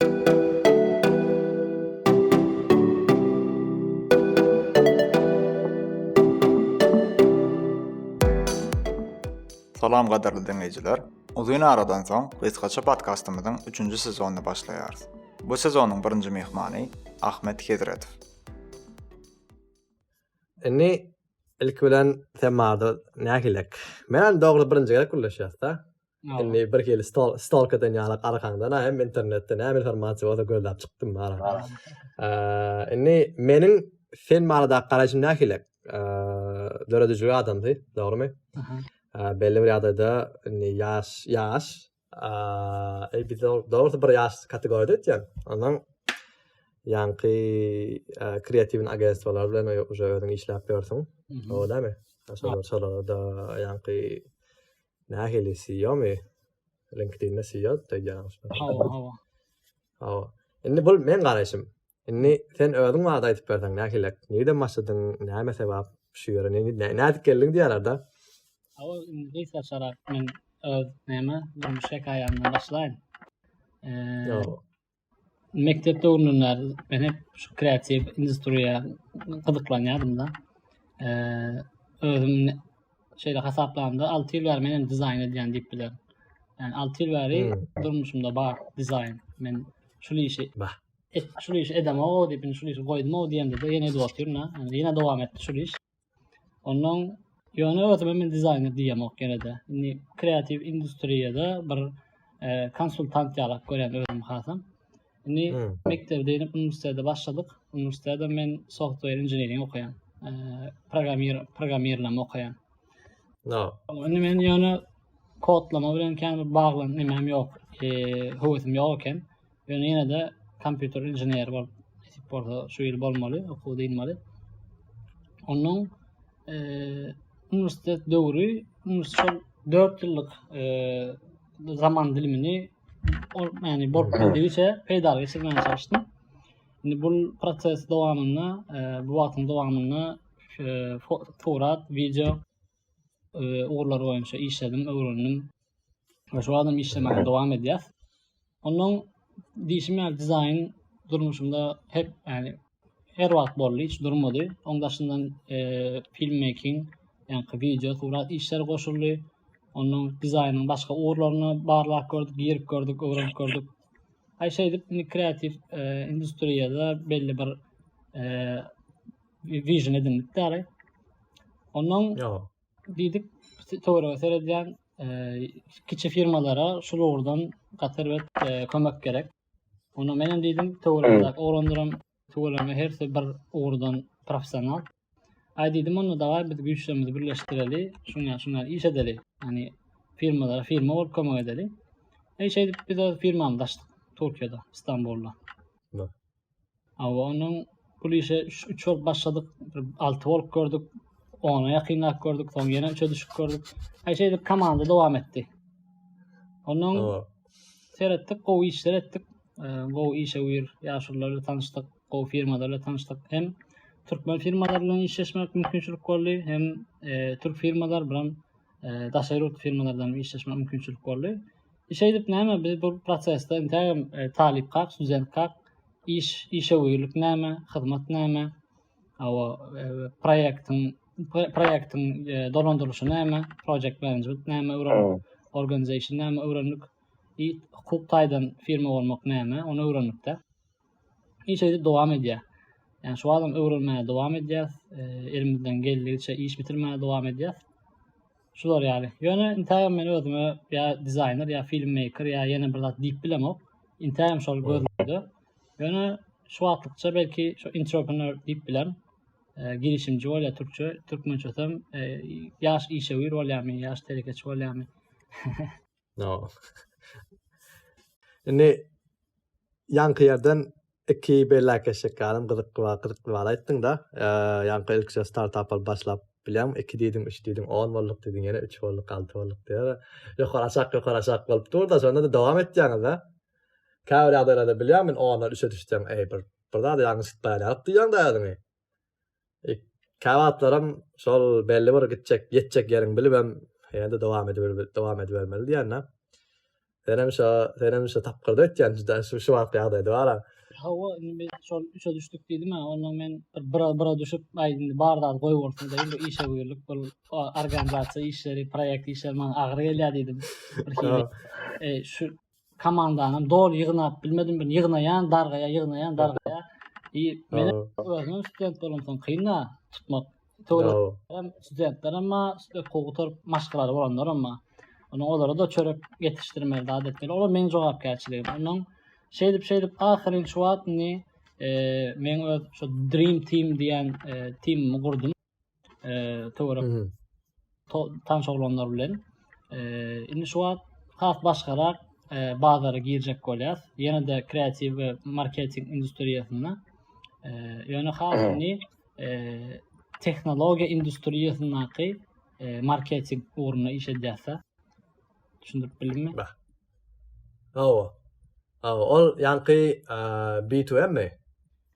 Salam qadarly dinleyijiler. Uzun aradan soň Gysgaça podcastymyzyň 3-nji sezonuna başlaýarys. Bu sezonyň 1-nji mehmany Ahmet Kezretov. Inni ilk bilen temada nähilek. Men dogry birinji gerek kullaşýar-da. Inni bir keli stalkadan ýaly arkandan hem internetden hem informasiýa bolsa gözläp çykdym bara. Inni meniň fen marada garaşym nähilek. Döredüjü adamdy, dogrymy? Belli bir adada yaş bir doğru bir yaş kategoride etken. Ondan yankı kreativin agentstvalar bilen uje özüň işläp bersin. O da mı? Sonra da yankı nähili CEO-my? LinkedIn-de CEO diýýär. Hawa. Indi bul men garaşym. Indi sen özüň wagda aýdyp berseň nähilek. Nide maşadyň, näme sebäp şu ýere näde geldiň diýerler da. Ama neyse aşağı ben neyme bu şekayamdan başlayayım. Mektepte öğrenenler ben hep şu kreatif endüstriye gıdıklanıyordum da. Özüm şeyde hesaplarımda 6 yıl vermenin dizayn edilen deyip bilen. Yani 6 yıl veri durmuşumda bar dizayn. Ben şu işi edem o deyip şu işi koydum o diyem de yine doğatıyorum ha. Yani yine devam etti şu iş. Onun yani özüm men dizayn edýärm ok genelde. Indi kreativ industriýede bir konsultant ýalyp gören özüm hasam. Indi mektepde üniversitede başladyk. Üniversitede men software engineering okuyan. Programmerlama okuyan. Indi men ýöne kodlama bilen käme baglan nemem ýok. Höwütim ýok eken. Ýöne ýene de computer engineer bol. Sporda şu ýyl bolmaly, okuw diýilmeli. Onun üniversite döwrü, üniversite 4 ýyllyk zaman dilimini yani bol bildiğince peýda geçirmeye çalıştım. Şimdi bu proses dowamında, bu wagtyň dowamında fotoğraf, video ogurlar boýunça işledim, öwrendim. Ve şu adam işlemeye dowam edýär. Onun diýişim dizayn durmuşumda hep yani her wagt boldy, hiç durmady. Oň daşyndan filmmaking, yani video, surat işler goşuldy. Onun dizaynyň başga ogurlaryny barlap gördük, girip gördük, öwrenip gördük. Aýşa edip kreativ industriýada belli bir vision edindik däle. Onun diýdik toýra seredýän kiçi firmalara şulurdan gatyryp kömek gerek. Onu menen diýdim toýra ograndyram, toýra herse bir ogurdan professional. Aýdydım onu da biz güýçlerimizi birleşdireli, şuňa iş edeli. Yani firma bolup kömek edeli. Şey biz o firmamda açdyk Türkiýede, İstanbul'da. Onun bu işe 3 yıl başladık, 6 bolup gördük, 10'a ýakynlap gördük, soň ýene 3'e düşüp gördük. Şey komanda dowam etdi. Onun seretdik, gowy işler etdik. Gowy işe wir ýaşurlarla tanıştyk, gowy firmalarla tanıştyk. Hem Türkmen firmalar bilen işleşmek mümkinçilik boldy, hem Türk firmalar bilen daşaýry firmalardan işleşmek mümkinçilik boldy. Şey edip näme biz bu prosesde intäm talip kak, student kak, işe uýurlyk näme, hyzmat näme, proýektiň dolandyrlyşy näme, project management näme, organization näme öwrendik. Hukuk taýdan firma bolmak näme, onu öwrendik-de. Şey edip dowam edýär. Yani şu adam öwrenmeye dowam edýär, elimizden geldiğince iş bitirmeye dowam edýär. Şular ýaly. Ýöne intäm men özüme ýa designer, ýa filmmaker, ýa ýene bir zat diýip bilemok. Intäm şol gözledi. Ýöne şu wagtlykça belki şu entrepreneur diýip bilen, girişimci bolýar türkmençe desem, ýaş işe wir bolýarmy, ýaş terekeçi bolýarmy. Indi ýanky ýerden iki belläkeşik galam gyzykly aýtdyň da. Ýanky ilk startup başlap bilem, 2 diýdim, 3 diýdim, 10 bolluk diýdiň ýene 3 bolluk, 6 bolluk diýär. Ýokaraşak bolup durdy, sonra da dowam etdiňiz da. Käbir ýagdaýlarda bilýär, men 10-dan 3-e düşdüm, bir da ýalňyz tutmaýar diýýäň da ýadyňy. Käwatlarym şol belli bir gitjek, ýetjek ýeriň bilip hem ýa-da dowam edibermeli diýär. Senem şu tapqırda etken şu wagtda var. Hawa bir şol üçe düştük dedim ha. Ondan men bira düşüp aýdyndy barda goýup bolsun dedim. Bu işe buyurluk, bu organizasiya işleri, proýekt işleri man agry gelýär dedim. Bir hili şu komandanam dol ýygnap bilmedim bir ýygnaýan, dargaya. Men özüm student bolamsoň kynna tutmak. Hem studentler ama kogutar maşgalary bolanlar ama onu olara da çörek yetiştirmeli, adetmeli. Olar men jogapkärçiligim. Ondan şeydip ahirin şu atni men öz şu Dream Team diýen teamimi gurdum. Towerap tanış olanlar bilen. Indi şu at has başgarak bazara girjek bolýar. Ýene de kreativ we marketing industriýasyna. Ýöne hasny teknologiya industriýasynaky marketing uğruna iş edýärse. Düşündürip bilimi? Ol yankı B2M mi?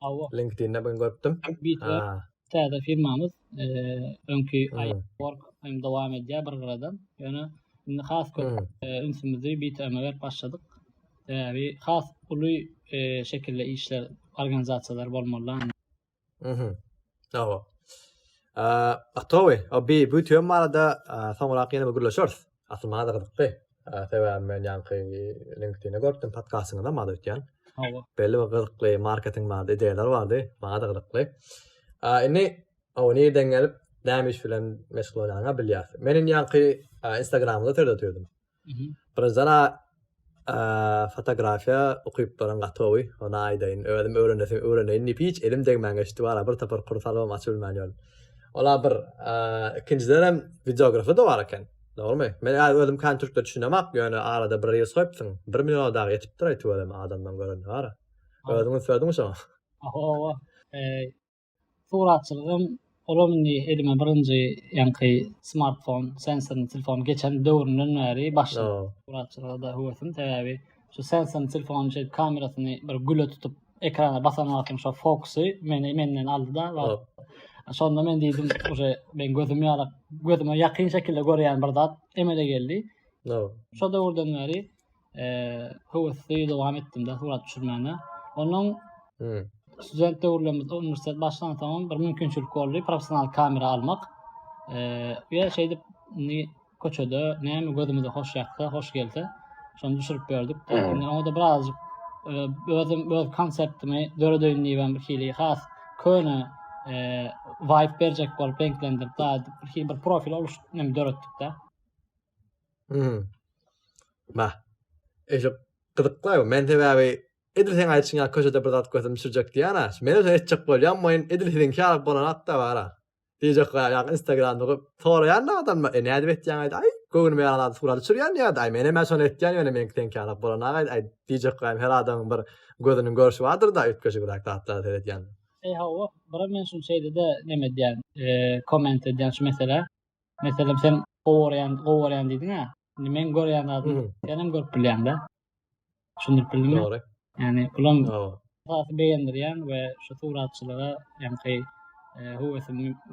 Awa. LinkedIn'de ben gördüm. B2M. Täze firmamız öňkü ay work hem dowam edýär bir garadan. Ýöne indi has ünsümizi B2M'e berip başladyk. Bir has uly şekilde işler, organizasiýalar bolmaly. Atowy, o B2M arada soňra ýene gürleşýäris. Asly maňa da gyzykdy. Sebäbi men yankı LinkedIn'e gördüm podcastyňda da maňa ötýän. Belli bir gyzykly marketing bardy, ideýalar bardy. Maňa da gyzykly. Indi nerden gelip näme iş bilen meşgul bolýaňa bilýär. Meniň yankı Instagram'da törletýärdim. Bir zara fotografiya okuyup baran gatowy, ona aýdyn öwredem öwreneýin nipiç elim degmän geçdi bara bir tapar kursalawam açylmän ýol. Ola bir ikincilerem videografi da var eken. Doğrumy? Men özüm kan türkçe düşünemek, ýöne arada bir ýyl soýupsyň. 1 million da ýetip duray tuwalym adamdan gören var. Özüňiz söýdüňiz şo? Awa. Suratçylygym olamny elime birinji ýanky smartphone, sensorly telefon geçen döwründen bäri başladı. Suratçylyga höwesem täbi şu sensorly telefon kamerasyny bir güle tutup ekrana basan wagtym şu fokusy menden aldy da. Şonda men diýdim, ben gözüme ýakyn şekilde görýän bir zat emele geldi. Şo döwrden bäri höwesli dowam etdim de surat düşürmäne. Onuň student döwürlerimiz üniversitet başlandan tamam bir mümkinçilik boldy professional kamera almak. Ýa şeýdip köçede näme gözümize hoş ýaksa, hoş gelse, şonu düşürüp berdik. Onda da birazjyk öz konseptimi döredöýünlüğüm bir hili has köne vibe berjek bolup renklendirip da bir profil oluşturup döretdik de. Eşo gyzykly, men sebäbi edilsen aýtşyňa köşede bir zat gözüm düşürjek diýär. Men özüm etjek bolýan, moýun edilsen kärap bolan atda bara. Diýjek ýa Instagramda soraýan adam näde betýän aýdy. Ay, göwnüme ýalan surat düşürýän ýa-da ay mene şonu etýän ýöne meňden kärap bolan aýdy. Diýjek her adam bir gözüniň görüşi bardyr da ötkeşi bir atlar edýän. Hawa, bir men şunu şeyde de näme diýän, komment edýän şu mesele. Meselem sen gowarýan diýdiň ha. Men görýän adam senem görüp bilýän-de. Şunu bildim. Doğru. Yani bulan beğendirýän we şu suratçylyga ýanky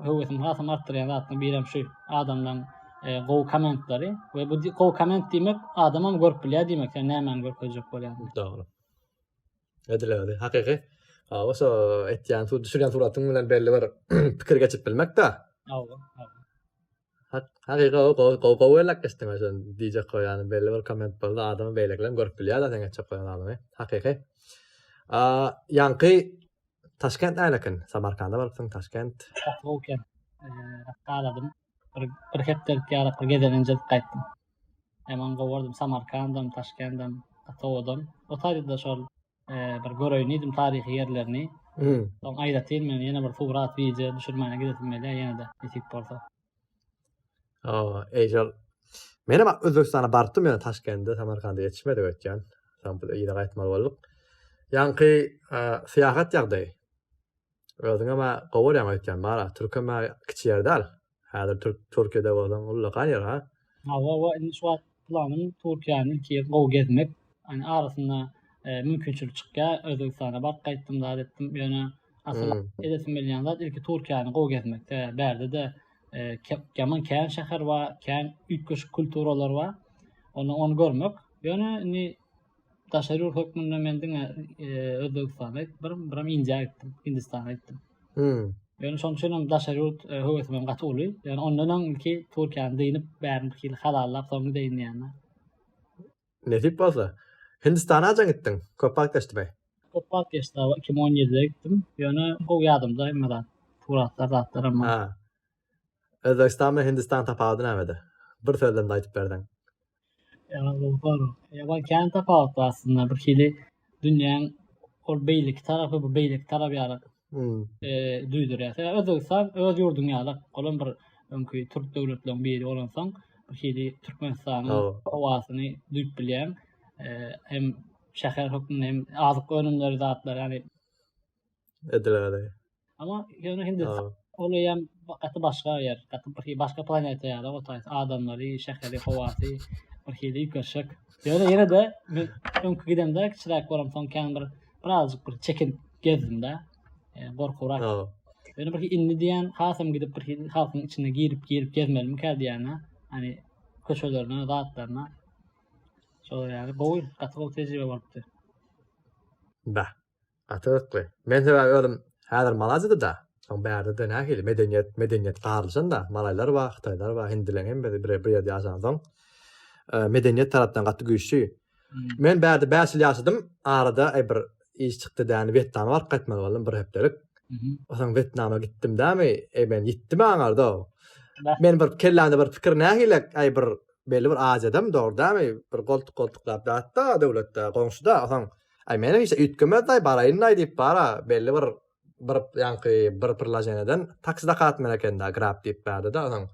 höwesem hasam artdyrýan zatny birem şu adamdan gow kommentlary we bu gow komment diýmek adamam görüp bilýär diýmek, yani näme görüp bolýar. Doğru. Edilýär. Hakyky. Oso etýän düşürýän suratyň bilen belli bir pikir geçip bilmek de. Hakyky gow elek geçdiň şon diýjek goýan belli bir komment boldy, adamy beýleklen görüp bilýär da sen geçip goýan adamy. Hakyky. Yankı Taşkent nälekin? Samarkanda barsyň Taşkent. Oken. Galadım. Bir hepde ýarak bir gezelenje gaýtdym. Hemen gowardym Samarkandam, Taşkentdam, Atowdan. O taýda şol bir göröýnidim taryhy ýerlerini. Soň aýdatyn men ýene bir surat video düşürmäne gidetim bile ýene de etip bolsa. Eýjal. Men hem Özbekistana barpdym ýa Taşkentde, Samarkanda ýetişmedi ötýän. Sampy ýyla gaýtmaly boldyk. Yankı siyahat ýagdaýy. Özüň ama gowarýan aýtýan bara, Türkmen kiçi ýerdäl. Häzir Türkiýede bolan ullagan ýer ha. Hawa indi şu planym Türkiýanyň ilki gow gezmek. Hani arasynda mümkinçilik çykýar. Özbekistana barp gaýtdym da etdim. Ýöne asyl edesim bilýän zat ilki Türkiýanyň gow gezmek. Berde de keman kän şäher we kän ýetmiş kulturalar bar. Onu görmek. Ýöne ni daşary hökmünde mendin Özbegistan'a biram India gittim, Hindistan'a gittim. Ýöne şoň üçin daşary höwesem gaty boly. Ýani ondan ilki Türkiýany deýinip bärini bir kili halallap soňra deýin ýani. Nesip bolsa. Hindistan'a ajan gittin. Köpak geçdi. Kopak geçti 2017'de gittim. Ýöne o ýadymda emmedan turatlar zatlar ama. Ha. Özbekistan ve Hindistan tapagy näme? Bir sözlemde aýdyp berdiň. Yani doğru. Ya ben kendi tafawut aslında bir kili dünyanın o beylik tarafı bu beylik tarafı yarak duydur ya. Özbekistan öz yurdun yarak. Olan bir önkü Türk devletlerinin biri olansan bir kili Türkmenistan'ın havasyny duýup bilýän hem şäher hökmüne hem azyk önümleri zatlar yani Ediler. ama ýöne Hindistan olaýan gaty başga ýer, gaty bir başga planeta ýa-da o taýs adamlary, şäheri, hawasy bir hili ýükärşek. Ýöne de öňkü gidemde kiçirak bolamsan kän bir azıcık bir çekin gezdimde. Gorkurak. Ýöne bir inni diýen hasam gidip bir halkyň içine girip gezmelim keldi ýani. Hani köşelerine, zatlaryna. Şol ýani bu gaty tejribe bolupdy. Bah. Atykly. Men sebäbi özüm häzir Malazyada da. Soň bärde de nähili medeniýet garlysynda Malaýlar bar, Hytaýlar bar, Hindiler hem bir ýerde ýaşansaň. Medeniýet tarapdan gaty güýçli. Men bärde 5 ýyl ýaşadym. Arada bir iş çykdy däni Vietnama bark gitmek boldum bir hepdelik. Osaň Vietnama gittim dämi? Men gitdim aňarda. Men bir kelläňde bir pikir nähili bir belli bir ajadam dämi? Bir goltuklap datda döwletde goňşuda osaň meni ise ütkümedi baraýyn diýip bara belli bir bir lajeneden taksida gatman ekende grab diýip berdi da osaň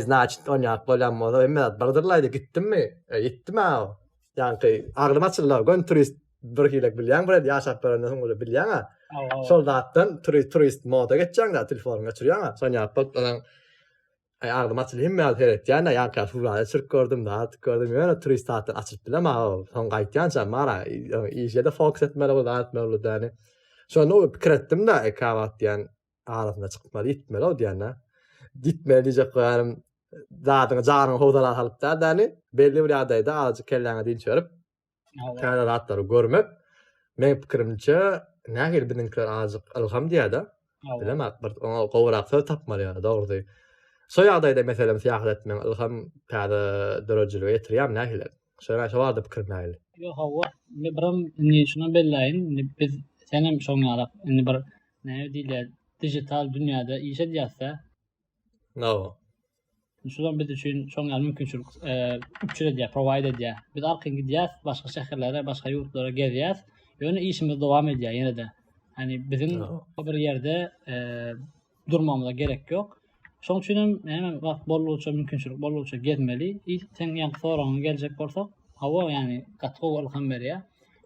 значит onýak bolan moda emmet birdyrlaydy gittimmi? Gitdim ha. Aglyma çylar gön turist bir hilek bilýän bir ýaşap berenden soň bilýän. Şol zatdan turist moda geçjäň da telefonyňa geçirýän. Soňa boldan aglyma çylar hemme teretýän da ýa-da şurada çyrk gördüm da gördüm ýöne turist zatdan açyp bilem ha. Soň gaýtýança mara işede fokus etmeli bolýar däni. Şonu pikir etdim de kavat diýen arasynda çykmaly gitmeli o diýen. Gitmeli diýjek goýarym zadyň janyň howdalar alyp da däni belli bir ýagdaýda azjyk kelläňe diýip çörüp täze zatlary görmek men pikirimçe nähili biznikiler azjyk alham diýär-de. Bilemek bir gowrak söz tapmaly ýa-da dogry. Şo ýagdaýda meselem syýahat etmek alham täze derejeli ýetirýär nähili. Şoňa şowarda pikir nähili. Yo hawa biram ni şuna belläýin biz senem şoňa indi bir näme diýler dijital dünýäde iş edýärse şudan biz üçin şoňa mümkinçilik üçüne provide edýär. Biz arkaň gidýäs, başga şäherlere, başga ýurtlara gezýäs. Ýöne işimiz dowam edýär ýene de. Hani bizim bir ýerde durmamyza gerek ýok. Şoň üçin hem wagt bolýarça mümkinçilik bolýarça gezmeli. Sen ýa-da soragyna geljek bolsak, hawa ýani gatga alham berýär.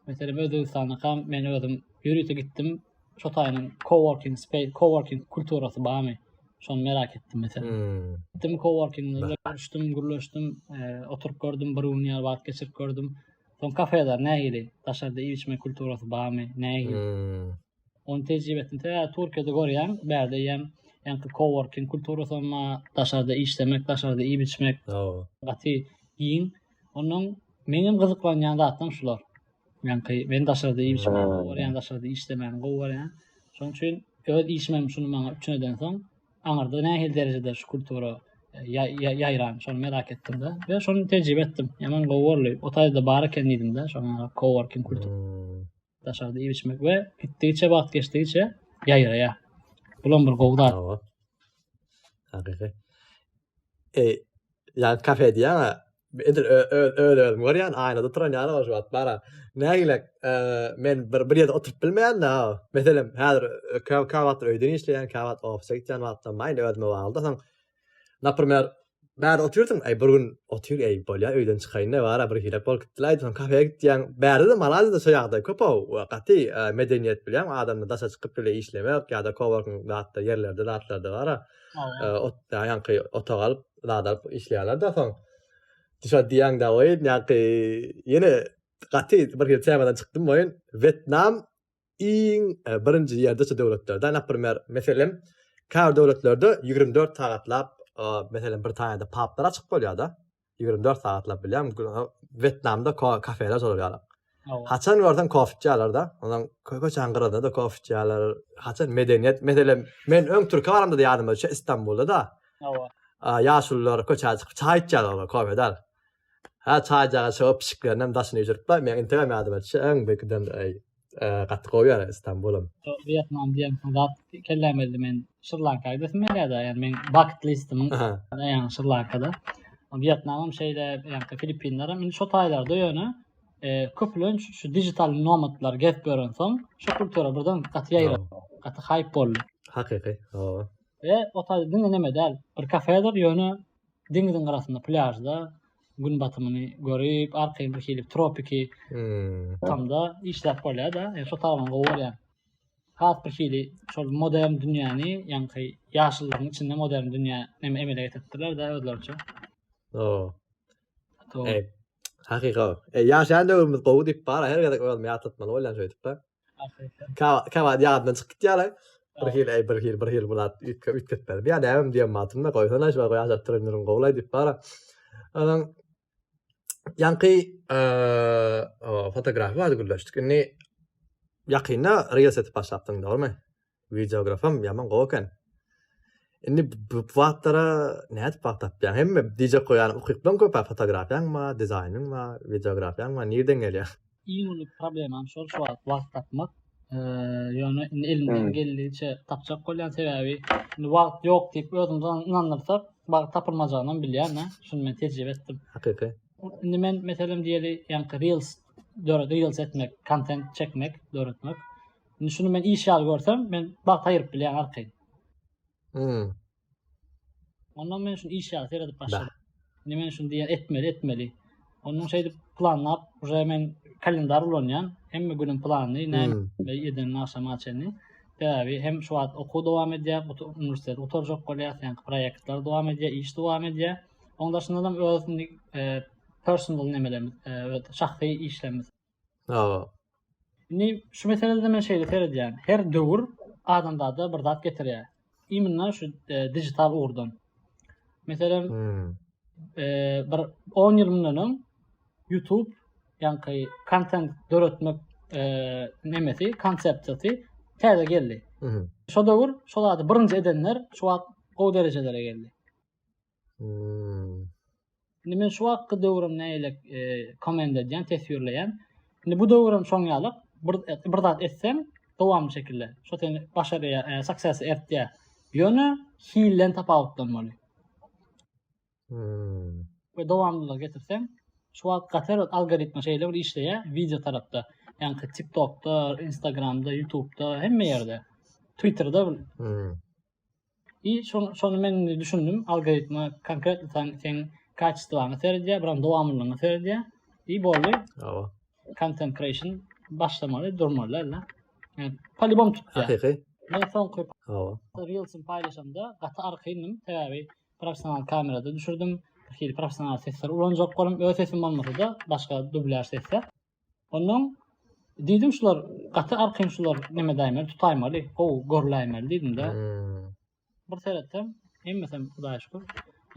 Mesela Özbegistan'a kam men özüm ýürüýte gittim. Şo taýynyň coworking space, coworking kulturasy barmy? Şonu merak ettim mesela. Gittim coworking'de gürleşdim, oturup gördüm, bir ýyl wagt geçirip gördüm. Soň kafeler nähili, daşarda içme kulturasy barmy? Nähili? Onu tejribe etdim. Türkiýede görýän, bärde ýa coworking kulturasy ama daşarda işlemek, daşarda iýip içmek. Gaty giň. Onuň menim gyzyklanýan zatym şular. Yani ben daşarda iýip içmek, ýa-da daşarda işlemäň gowy bar. Şoň üçin öz işmem şunu maňa üçüneden soň aňarda nähili derejede şu kultura ýaýran, şonu merak etdim de we şonu tejribe etdim. Ýaman gowy o taýda bar eken diýdim de, şoňa coworking kultur. Daşarda iýip içmek we gitdigiçe wagt geçdigiçe ýaýra. Bulan bir gowda. Hakyky. Yani kafe diýen edir öyle görýän aýnada turan ýaly başat bara. Nägilek men bir ýerde oturup bilmeýän da. Meselem häzir kavat öýden işleýän kavat ofise gitýän wagtda maýly ödme boldy. Naprimер bäri oturýarsyň, bir gün otur bolýar öýden çykaýyn ne bar, bir hilek bol gitdiler, soň kafeye gitdiň. Bäri de Malazyada şo ýagdaý köp gaty medeniýet bilen adamlar daşa çykyp bile işlemek ýa-da coworking zatda ýerlerde bar. Ýa-ni otag alyp zat işleýärler da soň. Dişa diýen da oýun ýa-ni ýene gaty bir ýer temadan çykdym oýun. Vietnam birinji ýerde şu döwletlerden, naprimер, meselem, kar döwletlerde 24 sagatlap meselem bir taýda paplar açyk bolýar da. 24 saatlap bilýän. Vietnamda kafeler soraýarlar. Awa. Haçan görsen kofitçiler da. Ondan köçän gyrada da kofitçiler, haçan medeniyet, meselem men öň türkü baramda da ýadyma düşe İstanbulda da. Awa. Ýaşullar köçä çykyp çay içýärler kofedal. Ha çayjaga çykyp pişiklerinem daşyny ýürüpler. Men Instagram ýadyma düşe öň bekden gaty goýar İstanbulum. Vietnam diýen zat kellämeli men Sri Lanka'ya gitmeli da. Yani men bucket listimin yani Sri Lanka'da. Vietnam'ım şeyde yani Filipinler'e men şu taýlarda ýöne köplen şu dijital nomadlar gep görensoň şu kultura birden gaty ýaýrar. Gaty hype boldy. Hakyky. Ve o taýda dinleneme däl. Bir kafedir ýöne diňiziň arasynda pляжda gün batymyny görüp arkaýy bir hilip tropiki tamda işläp bolýar da. Şu taýdan goýarýar. Has bir hili şol modern dünýäni ýa-ni ýaşyllaryň içinde modern dünýä emele getirdiler da özlerçe. Hakyky. Ýaşan döwrümiz gowy diýip bar, her gede goýalmy ýatlatmaly bolan şeýdip ba. Ka ýadydan çykyp ýaly. Bir hil bulat ütketler. Bir adam diýen matymda goýsana şu goýaşat trenerim gowlay diýip bar. Adam ýa-ni fotografi wady gülleşdik. Indi ýakynda reels etip başladyň, dogrymy? Videografam ýaman gowy eken. Indi bu wagtlara näde paýtap ýa hemme DJ goýan ukyplan köp fotografiýaň ma, dizaýnyň ma, videografiýaň ma nerden gelýär? Iň uly problemam şol şu wagt tapmak. Ýöne elimden geldiçe tapjak bolýan sebäbi wagt ýok diýip özümden inandyrsak, wagt tapylmajagyndan bilýän, şunu men tejribe etdim. Hakyky. Indi men meselem diýeli, ýa-ni reels etmek, content çekmek, döretmek. Indi şunu men iş ýaly görsem, men wagt aýryp bilýän arkaý. Ondan men şunu iş ýaly seredip başladım. Indi men şunu diýen etmeli. Onun şeyde planlap, uje men kalendar ulanýan, hemme günün planyny, näme eden aşama açany. Täbi hem şu wagt oku dowam edýär, bu universitet oturjak bolýar, ýa-ni proýektler dowam edýär, iş dowam edýär. Onda şundan özüni personal nemelerimiz, şahsy işlerimiz. Indi şu meselede men şeyde seredýän, her döwür adamda da bir zat getirýär. Imенно şu dijital urdan. Mesela bir 10 ýyl mundan YouTube ýa-ni content döretmek nemesi, konsepti täze geldi. Şo döwür, şolady birinci edenler şu wagt gowy derejelere geldi. Indi men şu wagt döwrüm näile komend edýän, tesirleýän. Indi bu döwrüm şoňalyk bir zat etsem, dowamly şekilde. Şo seni başarýa, success etdi. Ýöne hilen tapawutlanmaly. Ve dowamlylyk getirsem, şu wagt gatar algoritma şeýle bir işleýär, video tarapda. Ýa-ni TikTok'da, Instagram'da, YouTube'da, hemme ýerde. Twitter'da. Şonu men düşündüm, algoritma konkret sen kaçdygyny seredýär, biram dowamlylygyny seredýär. Boldy. Content creation başlamaly, durmaly. Yani palibom tutdy. Hakyky. Men son koyup Reels'in paylaşamda gaty arkaýnym, täbi professional kamerada düşürdüm. Bir professional sesler ulanjak bolum, öz sesim bolmasa da başga dublyaj sesler. Ondan diýdim şular gaty arkaýyn şular neme daýmaly, tutaýmaly, görläýmeli diýdim de. Bir seretdim, hemmesem Hudaýa şükür.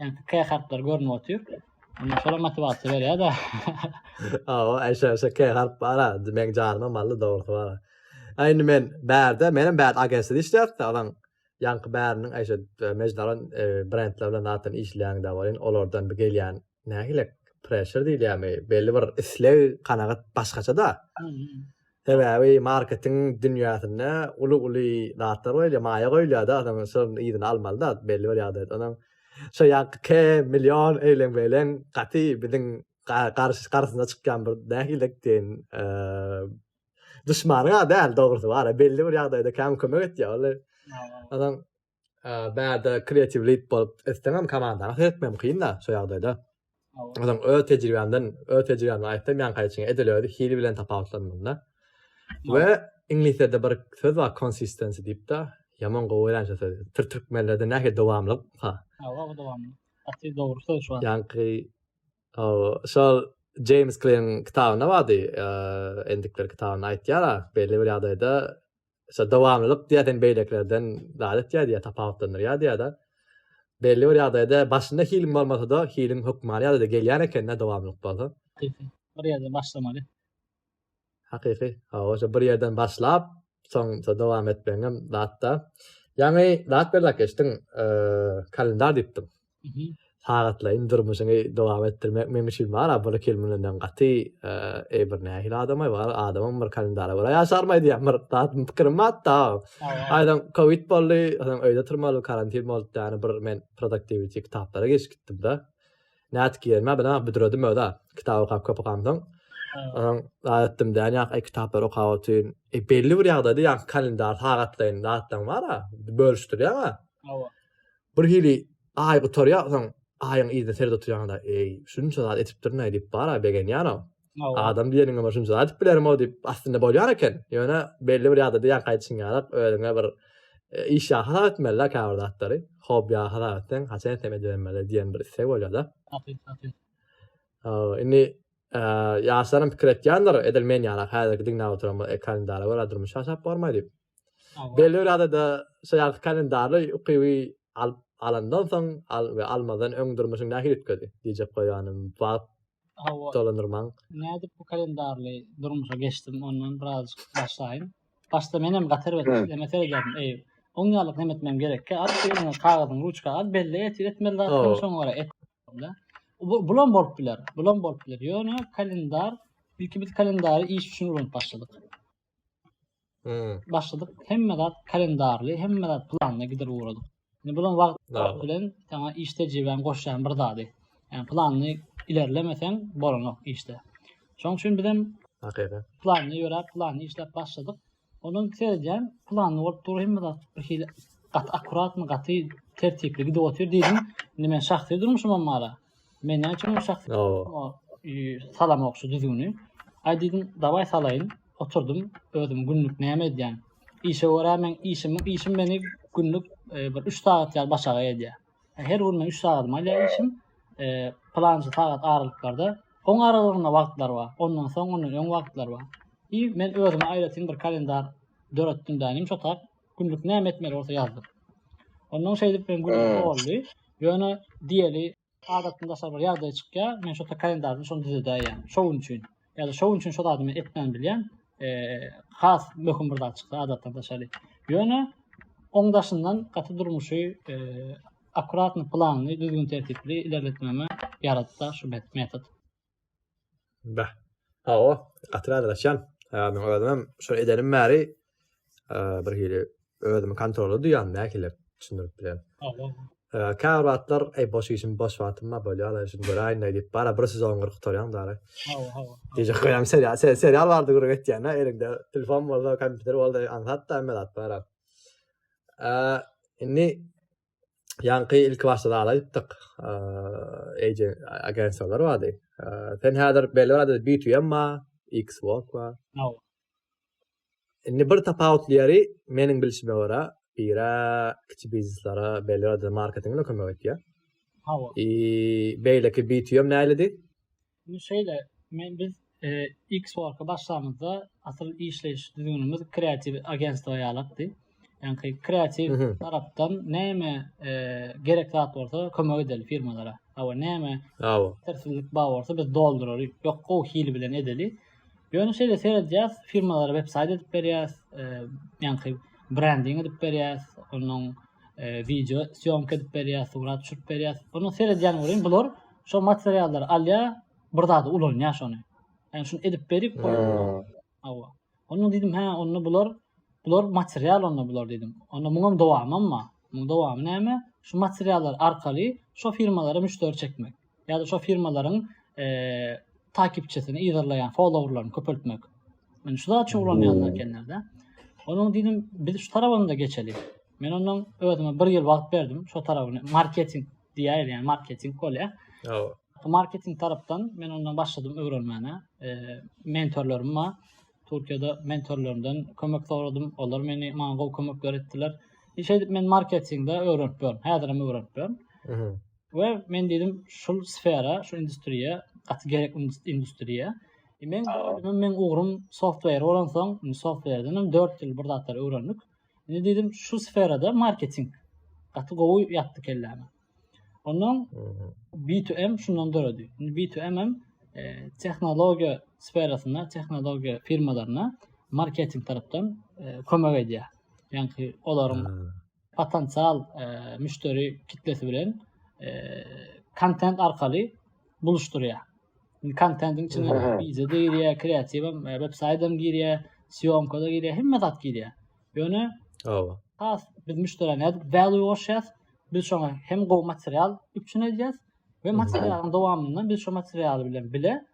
Yani K harfler görünüp otyr. Ondan sonra motivasiýa berýär da. Aşa K harf bara, demek janyma mally dogry bara. Aýny men bärde, menem bärde agensiyada işlerdi. Adam ýanky bäriniň aýşa mejdaran brendler bilen atan işleýän da bolýan. Olardan bir gelýän nägilek pressure diýilýärmi? Belli bir islew kanagat başgaça da. Sebäbi marketing dünýäsinde uly zatlar bolýar, maýa goýulýar da, adam şol ýygyny almaly da, belli bir ýagdaýda. Ondan şo ýanky milyon eýlen belen gaty biziň garşysynda çykýan bir nägilek diýen düşmanyňa däl dogrusy bar. Belli bir ýagdaýda kam kömek etýär. Adam bäde kreativ lead bolup istemem komandany etmem kyn da şo ýagdaýda. Adam öz tejribemden aýtdym, ýan gaýçyň edeleri hili bilen tapawutlanmanda. Ve İngilizce'de bir söz var, consistency deyip de yaman goýulan söz. Türkmenlerde nähe dowamlyk. O dowamly. Atý dogry söz şu an. Ýanky şol James Clear'ın kitabına vardı. Endikler kitabına aýtýar, belli bir ýagdaýda şo dowamlylyk diýen beýleklerden dalet ýa-da tapawutlanýar ýa-da. belli bir ýagdaýda başynda hilim bolmasa-da, hilim hökmany ýa-da gelýän ekenne dowamlyk bolsa. Bir ýerden başlamaly. Hakyky. Oşa bir ýerden başlap, soňra dowam etmeňem zatda. Ýani zat berdik geçdiň, kalendar diýipdim. Sagatlaryň durmuşyny dowam etdirmek meniň üçin bar, bu kelimeden gaty bir nähil adamy bar, adamyň bir kalendara bara ýaşarmaýdy ýa bir zat pikirim hatda. Aýdan Covid boldy, adam öýde turmaly, karantin boldy, ýani bir men productivity kitaplara geçip gitdim-de. Nätkiýerme bilen bitirdim öýde. Kitapy okap kapamdyň. Aýtdym da ýa kitaplar okap otyn. Belli bir ýagdaýda ýa kalendar sagatlaryň zatdan bar, bölüşdirýär. Bir hili ay gutorýar, aýyň ýerde serde oturýanda, şunça zat etip durnaý diýip bara begen ýa. Adam diýeniňe başym zat bilerim o diýip aslynda bolýar eken. Ýöne belli bir ýagdaýda ýa gaýtsyň ýa öňe bir iş ýa etmeli kawardatlary. Hobby ýa etden, haçan etmeli diýen bir istek bolýar da. Indi ýaşlarym pikir etýändir, edilmeýän ýa häzirki diňe oturan kalendara bara durmuş ýaşap barmaý diýip. Belli bir ýagdaýda şeýle kalendary ukyby alandan soň almadan öňdürmüşiň nähil etdi diýjek goýanym wagt dolanyrmaň. Näde bu kalendarly durmuşa geçdim, ondan biraz başlaýyn. Başda menem gatar etdim, mesele geldim. Oň ýalyk nemetmem gerekki, atdyň kagadyň ruçka al belli etmeli zatlar şoňa etdim. Bulan bolup biler. Ýöne kalendar, ilki biz kalendary iş üçin urunup başladyk. Hemme zat kalendarly, hemme zat planly gider uradyk. Bulan wagt bilen taňa iş tejriben goşýan bir zady. Yani planly ilerlemesen bolanok işte. Şoň üçin bilen planly ýöre planly işlep başladyk. Onuň serjen planly bolup durýan bir hili akuratmy gaty tertipli gidip otur diýdim. Men şahsy durmuşum mara. Men näçe şahsy salam okşy düzgünü. Ay diýdim, dabay salaýyn. Oturdum, özüm günlük näme edýän. İşe öwrämen işim meni günlük bir 3 saat ýa başaga edýär. Her gün men 3 saat malya işim planjy saat aralyklarda oň aralygynda wagtlar bar. Ondan soň onuň öň wagtlar bar. Men özüme aýratyn bir kalendar döretdim dänim şotak günlük näme etmeli bolsa ýazdyk. Ondan şeýdip men günlük boldy. Ýöne diýeli adatynda bir ýagdaý çykýar, men şota kalendarny şonu düzedäýän. Şoň üçin. Ýa-da şoň üçin şo adamy etmän bilýän. Has möhüm bir zat çykdy adatynda şeýle. Ýöne oňdaşyndan gaty durmuşy akuratny planly, düzgün tertipli ilerletmeme yaratdy şu metod. Bah. O, atradlaşan. Men özüm şo edelim bäri bir hili özümi kontrol edýän näkilip düşündirip bilen. Kawaratlar boş işim boş wagtymda bolýar, şunu göräýin diýip bara bir sezon guruktorýan dara. Diýjek goýam serial bardy guruk etýän, elinde telefon bolsa, kompýuter bolsa, anhatda emelat bara. Inni ýanky ilk başda aýtdyk. Agensiýalar bardy. Sen häzir belli bir B2M X-Work bar. Inni bir tapawutlyary meniň bilişime görä bira kiçik bizneslere belli bir marketingine kömek etýär. Beýleki B2M nälidi? Şeýle, biz X-Work'a başlamazda asyl işleýiş düzgünimiz kreativ agentство ýalatdy. Yani kreativ tarapdan näme gerek zat bolsa kömek edeli firmalara. Näme tersilik bar bolsa biz doldurary. Ýok o hili bilen edeli. Ýöne şeýle seredýäs, firmalara website edip berýäs, ýani branding edip berýäs, onuň video syomka edip berýäs, surat çürüp berýäs. Onuň seredýän bolýan bular şo materiallar alýa bir zady ulanýar şonu. Yani şunu edip berip goýýar. Onu diýdim, onu bular material bular dedim. Onu muňam dowam amma, muň dowamy näme? Şu materiallar arkaly şo firmalara müşteri çekmek. Ýa-da şo firmalaryň takipçisini ýygyrlaýan followerlaryny köpeltmek. Men şu da çok ulanýanlar kenlerde. Onun diýdim, biz şu tarabynda geçeli. Men onuň özüme 1 ýyl wagt berdim. Şu tarabyny marketing diýär, ýani marketing kolya. Marketing tarapdan men ondan başladym öwrenmäne. Mentorlarym bar. Türkiýede mentorlarymdan kömek soradym. Olar meni maňa kömek beretdiler. Şeýle men marketingde öwrenip bilen, häzirim öwrenip bilen. We men diýdim, şu sfera, şu industriýa, gaty gerek industriýa. Men uğrum software öwrensoň, software'den 4 ýyl bir zatlar öwrendik. Ne diýdim, şu sferada marketing gaty gowy ýatdy kelleme. Ondan B2M şundan döredi. B2M hem teknoloji sferasında, teknoloji firmalarına marketing taraftan kömek ediyor. Yani onların potansiyel müşteri kitlesi bilen content arkalı buluşturuyor. Contentin içine bize de giriyor, kreatif website'ım giriyor, SEO koda giriyor, himmet at giriyor. Yani biz müşterilerine value oluşacağız. Biz şuna hem go materyal üçün edeceğiz ve materyalın devamından biz şu materyali bile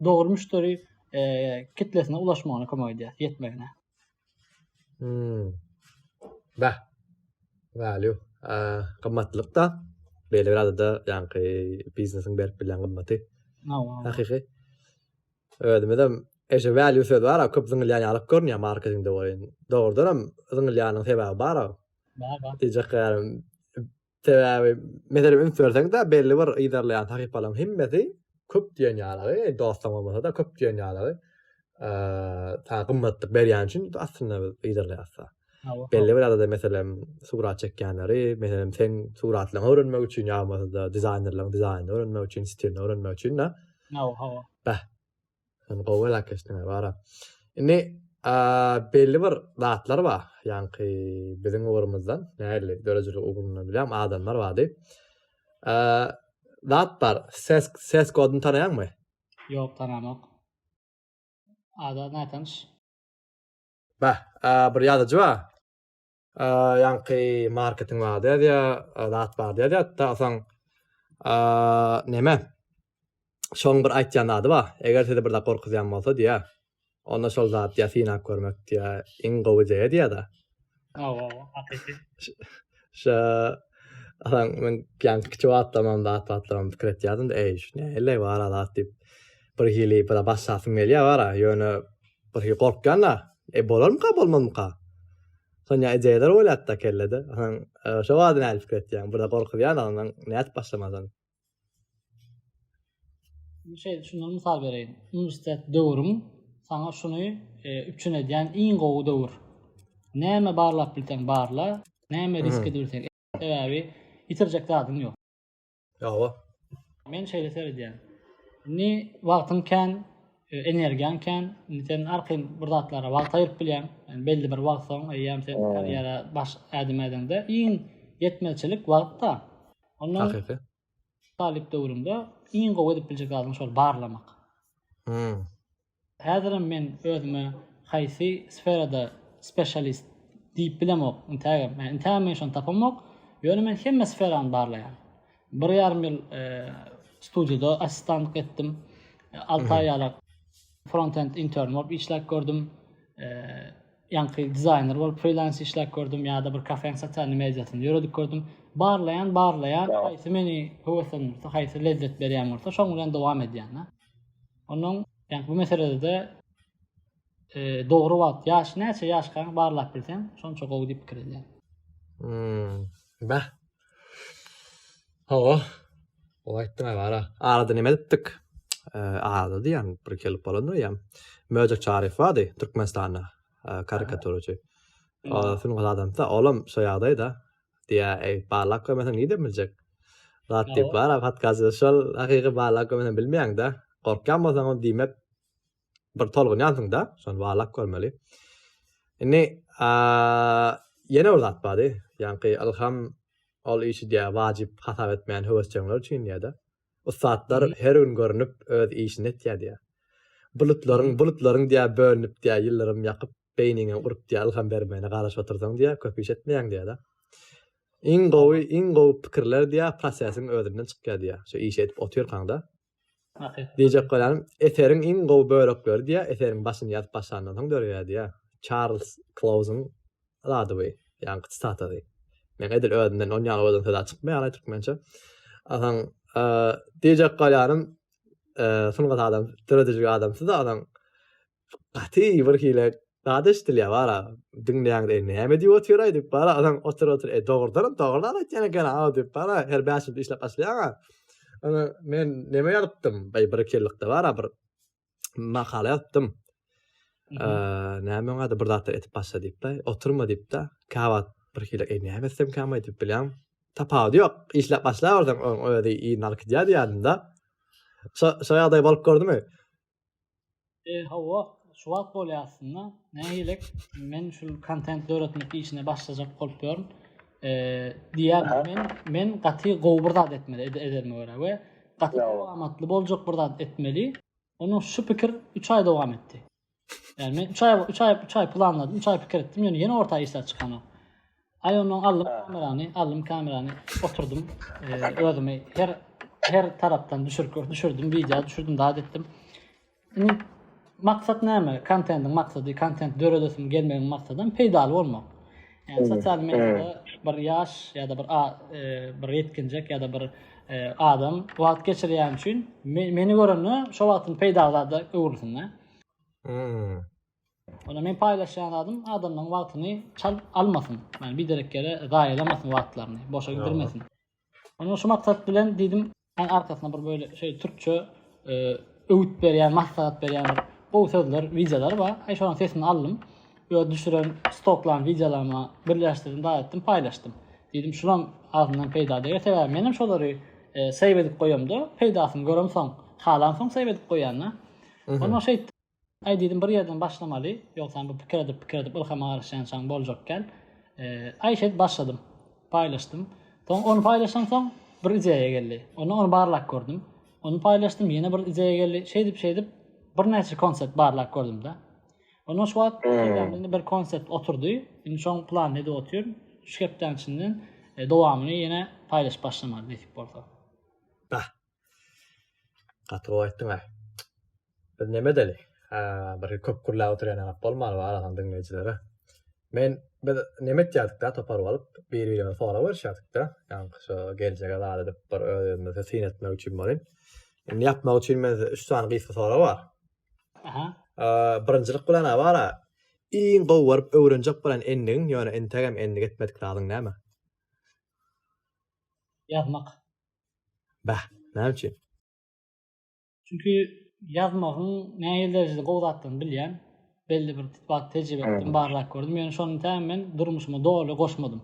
doğru müşteri kitlesine ulaşmağına kömek edeceğiz, yetmeyene. Value. Qımmatlyk da belli bir adada yani biznesin berip bilen qımmati. Haqiqi. Ödümedem eşe value söz var, köp zıngılyan alıp görünüyor marketingde oyun. Doğrudan hem zıngılyanın sebebi var. Var. Diyecek yani sebebi mesela influencer da belli bir idarlayan takipalan himmeti köp diyen ýaly, dostum bolmasa da köp diyen ýaly. Ta qımmatlyk berýän üçin aslında idarlaýarsa. Belli bir adada mesela surat çekkenleri, mesela sen suratlaryny öğrenmek üçin ýa-da da dizaynerlaryň öğrenmek üçin, stilini öğrenmek üçin da. Sen gowalak kesdime bara. Indi belli bir zatlar bar. Ýani biziň ogurumyzdan näli dörejilik ogurumyny bilýän adamlar bardy. Zat bar. Ses koduny tanaýarmy? Yok, tanımak. Ada ne tanış? Bir ýazyjy bar. Yani marketing vardı ya zat vardı ya hatta soň neme şoň bir aýtjan ady bar. Eger sede birde gorkuzýan bolsa diýä. Onda şol zat diýä synak görmek diýä, iň gowy diýä da. Hakiki. Şa alan men ýan kiçwat tamam da atlaram pikir etýärdim de näle bar alat diýip bir hili bir başlasym gelýär bar. Ýöne bir hili gorkýanda bolarmy bolmadymy? Soňa ejeler olatda kellede. Şo wagtdan alyp ketýän. Burada gorkýan andan näet başlamadan. Şundan misal bereýin. Üniversitet döwrüm sana şunu üçün edýän iň gowy döwür. Näme barlap bilsen barla, näme risk edilsen sebebi itirjek zadyň ýok. Ýa-da. Men şeýle seredýän. Ni wagtymken, energiýanken, sen arqym bir zatlara wagt aýryp bilýän, yani belli bir wagt soň aýam sen karyera baş ädimedinde iň yetmezçilik wagtda. Ondan Haqiqi. talip döwrümde iň gowy edip biljek zadyň şol barlamak. Häzirim men özüme haýsy sferada specialist diýip bilemok, men şonu tapamok, ýöne men hemme sferany barlaýan. 1,5 ýyl studiýada assistantlyk etdim. 6 aýalyk front-end intern bolup işläp gördüm. Ýani designer bolup freelance işläp gördüm. Ýa-da bir kafeň satan mediasyny ýöredik gördüm. Barlayan, haýsy meni höweslendirse, haýsy lezzet berýän bolsa, şoň bilen dowam edýän. Onun yani bu meselede de doğru wagt, ýaş näçe ýaşka barlap bilsen, şonça gowy diýip pikir edýän. O aýtdyň bara. Arada neme etdik? Arada diýen bir kelip bolandyr ýa. Möjek Çarif bardy Türkmenistanda, karikaturçy. Şunu adamda olam şo ýagdaýda diýä barlap görmesen nide biljek? Zat diýip bara podcast şol hakyky barlap görmesen bilmeýäň da. Gorkýan bolsaň onu diýmek bir tolgun ýansyň da, şonu barlap görmeli. Indi ýene bir zat bardy. Ýani alham ol işi diýä wajyp hasap etmeýän höwesçiler üçin ýa-da. O saatlar her gün görünüp öz işini etýär diýä. Bulutlaryň diýä bölünip diýä ýyllarym ýakyp beýniňe urup diýä alham bermeýine garaşyp otursaň diýä köp iş etmeýäň diýä da. Iň gowy pikirler diýä prosesiň özünden çykýar diýä. Şo iş edip oturýarkaňda. Diýjek bolan eseriň iň gowy bölekleri diýä eseriň başyny ýazyp başlandan soň dörýär diýä. Charles Clause'un ady ýa-ni statady. Men edil özünden 10 ýyl öwrden söz çykmaýar Türkmençe. Ahan diýjek bolanym sunugat adam, türedijik adamsy da adam gaty bir hile dadaş dilýär bara. Dinleýäňde näme diýip oturýar diýip bara adam otur dogrudan aýtýan eken diýip bara her bäşinde işlep başlaýar. Ana men näme ýalypdym? Bir kellikde bara bir makala ýazypdym. Näme ňa-da bir zatlar etip başla diýip de, oturma diýip de, kawat bir hile näme etsem kama diýip bilýän. tapadı yok. İşlep başlar oradan öyle iyi nark diye yanında. Soyaday bolup gördümü? Hava şu wagt bolýar aslında. Nähilek men şu content öğretmek işine başlayacak bolýarym. Diýär men gaty gowy zat etmeli ederme göre we gaty amatly boljak bir zat etmeli. Onu şu pikir 3 ay dowam etdi. Yani men 3 ay planladım, 3 ay pikir etdim. Yani yeni ortaya işler çıkan o. Ay onu aldım kamerany, oturdum. Özüme her taraftan düşürdüm, video düşürdüm, daha ettim. Yani maksat näme? Contentin maksadı, content döredesim gelmegiň maksadyň peýdaly bolmak. Yani sosyal medyada bir yaş ya da bir yetkinjek ya da bir adam wagt geçirýän üçin meni göreni şo wagtyň peýdalada öwrülsünler. Ona men paylaşan adamdan wagtyny çal almasın. Yani bir derek yere zaýalamasın wagtlaryny, boşa gidirmesin. Onu şu maksat bilen dedim, yani arkasına bir böyle Türkçe öğüt berýän, maslahat berýän bu sözler, videolar var. Şonun sesini aldım. Böyle düşüren stoklan videolarıma birleştirdim, daha ettim, paylaştım. Dedim şulan ağzından peýda diýer, sever. Menim şolary save edip goýamdy. Peýdasyny görem soň, halan soň save edip goýanlar. Onu ay dedim bir yerden başlamaly, ýoksa bu pikir edip ilhama garşançan boljakkan. Ay başladım, paylaştım. Onu paylaşan soň bir ideýa geldi. Onu barlak gördüm. Onu paylaştım, ýene bir ideýa geldi. Şey edip bir näçe konsept barlak gördüm da. Onu şu wagt bir konsept oturdy. Indi şoň plan edip otur. Şu gepden içinden dowamyny ýene paylaş başlamaly diýip bolsa. Bah. Gaty aýtdyň ha. Bir neme deli? Bir köp kurla oturýan adam bolmaly aradan dinleýijilere. Men neme diýdik da toparyp alyp bir video sonra berýärdik da. Yani şu geljek adam edip bir öýünde tesin etmek üçin bolýan. Indi yapmak üçin men 3 tane gysga sonra bar. Birinjilik bilen bara iň gowuryp öwrenjek bilen endiň, ýöne entegem endig etmedik ladyň näme? Yazmak. Bah, näme üçin? Çünkü yazmagyň näme derecede gowdatdygyny bilýän, belli bir tejribe etdim, barlak gördüm. Ýöne şonu tämen durmuşyma dogry goşmadym.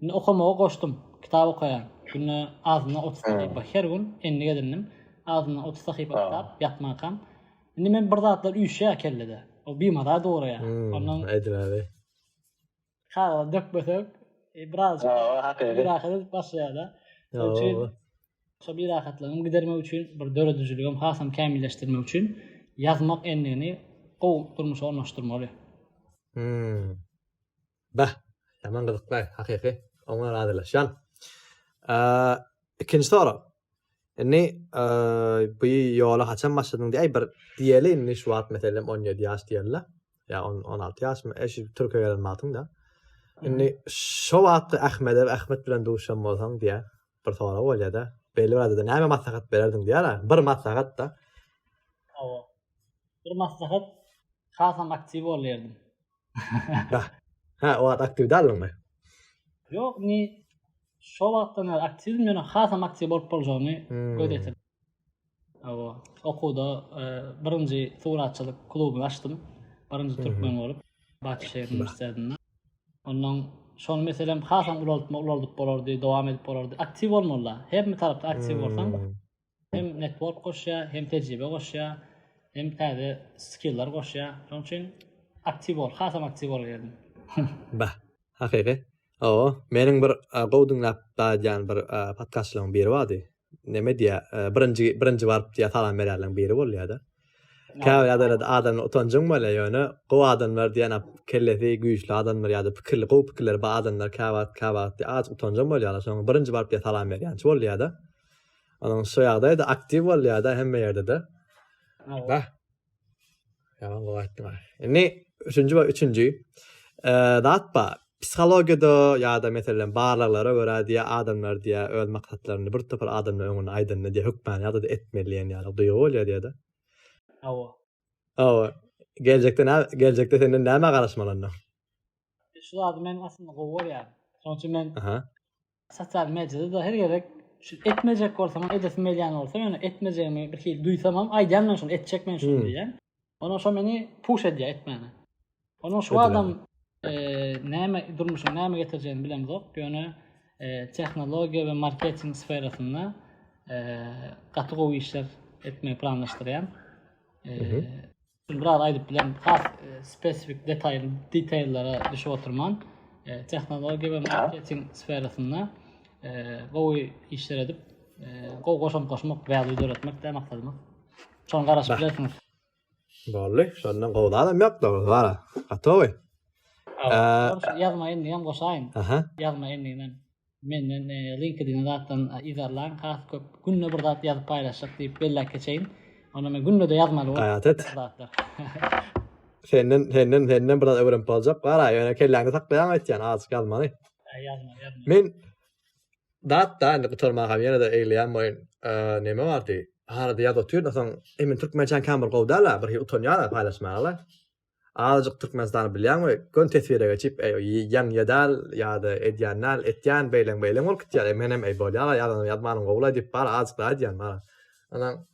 Indi okumaga goşdum, kitap okaýan. Günne azyna 30 sahypa her gün endig edindim. Azyna 30 sahypa kitap ýatmakam. Indi men bir zatlar üýşe kellede. O bimara dogry ya. Ondan Ediladi. ha dökbösök biraz bir ahir başlaýar da. Şo bir ahatlarymy gidermek üçin, bir döredüjüligim hasam kämilleşdirmek üçin yazmak endigini durmuşa ornaşdyrmaly. Bah, yaman gyzykly, hakyky. Oňa radylaşan. Ikinji soru. Indi bu ýola haçan başladyň diýip bir diýeli indi şu wagt meselem 17 ýaş diýerler. Ya 16 ýaş mı? Türkiýe gelmadyň da. Indi şu wagt Ahmet bilen duşan bolsaň diýär. Bir soru bolýar da. Belli bir näme maslahat bererdiň diýär. Bir maslahat da. Bir maslahat hasam aktiv bolýardım. Ha, o aktiv dalmy? Yok, ni şu wagtdan aktiv meni hasam aktiv bolup boljagyny gödetim. Okuda birinji suratçylyk klubyny açdym. Birinji türkmen bolup Bahçeşehir Üniversitesinden. Ondan şonu meselem hasam ulaldyp bolardy, dowam edip bolardy. Aktiv bolmalylar. Hem tarapda aktiv bolsaň hem network goşýar, hem tejribe goşýar, hem täze skilllar goşýar. Şoň üçin aktiv bol, hasam aktiv bolýardy. Bah, hakyky. Meniň bir gowdunlapda ýan bir podcastlaryň biri bardy. Neme diýär? Birinji baryp diýär salam berýärler biri bolýar da. Käbir adam utanjyň bolýar ýöne, gow adamlar diýen kellesi güýçli adamlar ýa-da pikirli, gow pikirleri bar adamlar käbir az utanjyň bolýarlar. Şoň birinji baryp diýär salam berýänçi bolýar da. Onuň şu ýagdaýda da aktiv bolýar da hemme ýerde de. Bah. Yaman gowaýtdyň. Indi üçünji datba psikologiyada ýa-da meselem barlyklara görä diýär adamlar diýär öz maksatlaryny bir topar adamlar öňüne aýdyndy diýär hükmän ýa-da etmeliýän ýa-da duýgy bolýar diýär da. Gelecekte senin näme garaşmalarynda? Şu adam men aslında gowy ýa. Şoň üçin men sosial mediada da her gerek etmejek bolsam, edesmelýän bolsam, ýöne etmejegimi bir hil duýsam ham aýdýan şonu etjek men şunu diýär. Onu şo meni push edýär etmeni. Onu şu adam näme durmuşyny näme getirjegini bilemzok. Ýöne Teknologiya ve marketing sferasında katı gowy işler etmeyi planlaştıran biraz aydıp bilen spesifik detaillara düşüp oturman teknologiya ve marketing sferasında gowy işler edip koşmak veya öğretmek de maksadımız. Son garaşıp bilersiniz. Bolly, şondan gowda adam ýok da bara. Gatowy. Yazma endiňem goşaýyn. Aha. Yazma endiňem. Menden LinkedIn'e zatdan izarlan has köp günne bir zat ýazyp paýlaşyk diýip bellek geçeýin. Ona men günne de ýazmaly bol. Gaýat et. Senden biraz öwrenip boljak. Bara, ýöne kelläňde saklaýan aýtjan, azık ýazmaly. Yazma. Men da indi gutarmaga ýene de eýleýän boýun neme bardy? Harada ýazyp otur, soň emin türkmençän kamber gowdala bir utonýar paýlaşmaly. Azıcık Türkmenistan'ı bilýän we gün tesvire geçip ýan ýadal ýa-da etýän beýlen ol kitýär. Menem bolýar ýazmanyň gowla diýip bar azık da edýän bar. Anan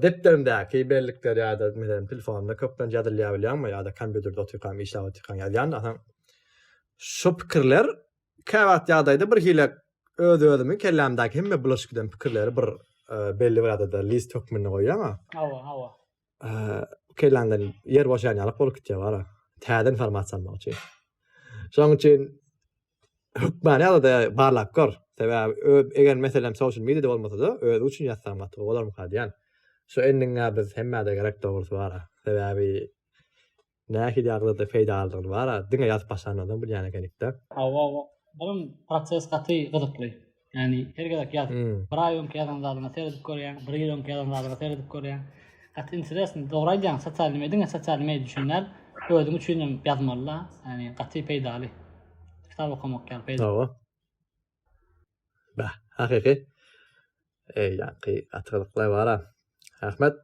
depderimdäki bellikler ýa-da menem telefonda köpden ýazylýar bilýärmi ýa-da kompýuterde oturýan işläp oturýan ýazýan. Anan şu pikirler käwat ýagdaýda bir hile özümi kellämdäki hemme bulaşykydan pikirleri bir belli bir adada list hökmüne goýýar. Hawa. Kelläňden yer boşan ýalyp bolup gitýär bara. Täze informasiýa almak üçin. Şoň üçin hukman ýa-da barlap gör. Sebäbi eger meselem social mediada bolmasa-da öz üçin ýazsam gatly bolarmy hadýan. Şu endiňe biz hemme de gerek dogrusu bara. Sebäbi näki ýagdaýda feýdalygy bara. Diňe ýazyp başlanmadan bilýän ekenlikde. Hawa. Bunun proses gaty gyzykly. Yani her gerek ýaz. Bir aýym ýazan zadyna seredip görýän, bir ýylyň ýazan zadyna seredip görýän. Hat interesin doğraýan sosial media düşünler özüň üçin ýazmalylar. Yani gaty peýdaly. Kitap okumak ýa peýdaly. Hawa. Bah, hakyky. Ýa-ki atyrlyklar bara. Rahmet.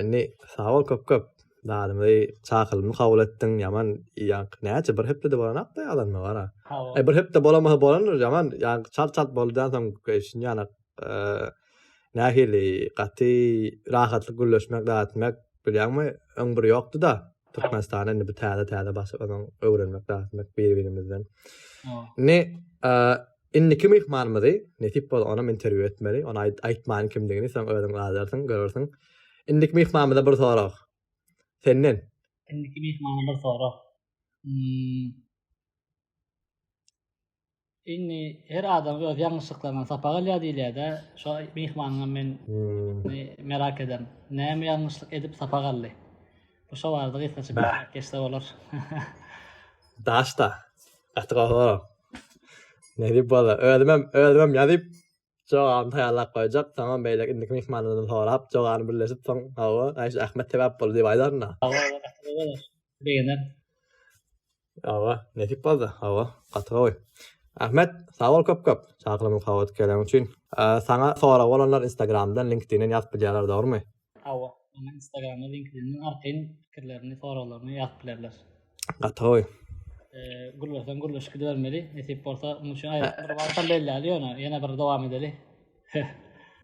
Inni sag ol köp. Dadymy çakylmy kabul etdiň ýaman ýa-ki näçe bir hepde bolanap da ýazanma bara. Bir hepde bolamasa bolanır ýaman ýa-ki çal boldan soň şeň ýana nähili gaty rahatlyk gülleşmek dağıtmak bilýärmi öňbir ýokdy da Türkmenistanda indi bir täze basyp adam öwrenmek dağıtmak bir-birimizden. Ne inni kim ihmanmady? Ne tip bol ona interview etmeli. Ona aýtmaň kimdigini sen özüň azarsyň, görürsiň. Indi kim ihmanmada bir sorak. Senden. Indi kim ihmanmada bir sorak. Inni her adam öz ýalňyşlyklaryna sapagalýa diýilýär-de, şo mehmanyňa men merak ederim. Näme ýalňyşlyk edip sapagally? Bu şowarda gysgaça bir geçse bolar. Daşda. Atgalara. Ne diýip bolar? Öldüm ýazyp jogam taýýarlap goýjak. Tamam beýle indi mehmanyňdan sorap, jogany birleşip soň hawa, aýş Ahmet tebäp boldy diýip aýdarna. Hawa. Beýler. Hawa, ne diýip boldy? Hawa, gatgawy. Ahmet, sağ ol köp. Çağırmam kavut gelen için. Sana sonra olanlar Instagram'dan, LinkedIn'den yazıp bilýärler, dogrymy? Hawa, Instagram'da, LinkedIn'den arkayn pikirlerini, soralarını yazıp bilýärler. Gatowy. Gürleşik vermeli. Nesip bolsa, muňa şo aýat bir wagtdan belli ýa-ni ýene bir dowam edeli.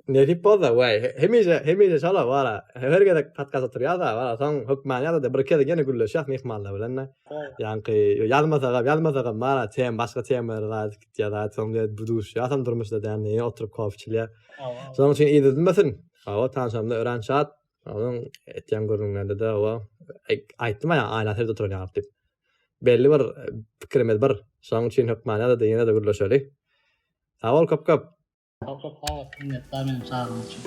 Ne diýip boldy? Way, hemize şala bara. Her gerek podcast oturýar da, bara soň hukman ýa-da bir kere gene gürleşýär mehmanlar bilen. Ýa-ni ýazmasa bara tem başga temalar ýa-da soňra buduş ýa-da durmuşda däne oturup kofçilýär. Soň üçin ýa-da hawa tanşamda öğrenşat. Onuň etýän görünmende de hawa aýtdym ýa aýlatyda oturýar diýip. Belli bir pikirimiz bar. Şoň üçin hukman ýa-da ýene de gürleşeli. Sag ol köp. Minnetdar menim çağırmam üçin.